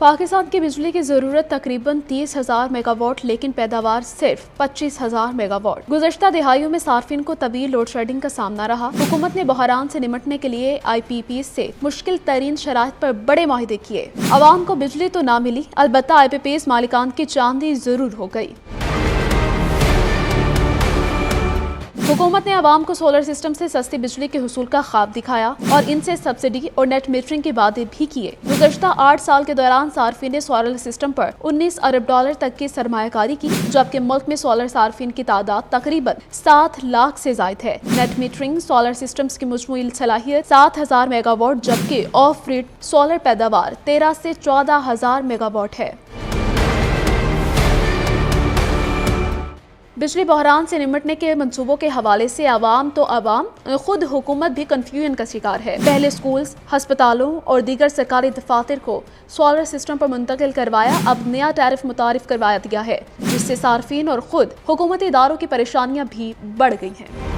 पाकिस्तान की बिजली की जरूरत तकरीबन 30,000 मेगावाट लेकिन पैदावार सिर्फ 25,000 मेगावाट। गुज़श्ता दिहाइयों में सार्फिन को तवील लोड शेडिंग का सामना रहा। हुकूमत ने बहरान से निमटने के लिए IPPs से मुश्किल तरीन शराइत पर बड़े माहिदे किए। आवाम को बिजली तो ना मिली, अलबत्ता IPPs मालिकान की चांदी जरूर हो गई। हुकूमत ने आवाम को सोलर सिस्टम से सस्ती बिजली के हुसूल का ख्वाब दिखाया और इनसे सब्सिडी और नेट मीटरिंग के वादे भी किए। गुज़श्ता 8 साल के दौरान सार्फिन ने सोलर सिस्टम पर 19 अरब डॉलर तक की सरमायाकारी की, जबकि मुल्क में सोलर सार्फिन की तादाद तकरीबन 7 लाख से जायद है। नेट मीटरिंग सोलर सिस्टम्स की मजमूई सलाहियत 7,000 मेगावाट, जबकि ऑफ ग्रिड सोलर पैदावार 13 से 14,000 मेगावाट है। बिजली बहरान से निमटने के मंसूबों के हवाले से आवाम खुद हुकूमत भी कन्फ्यूजन का शिकार है। पहले स्कूल्स, हस्पतालों और दीगर सरकारी दफातर को सोलर सिस्टम पर मुंतकिल करवाया, अब नया टैरिफ मुतारिफ करवाया दिया है, जिससे सार्फिन और खुद हुकूमती इदारों की परेशानियां भी बढ़ गई हैं।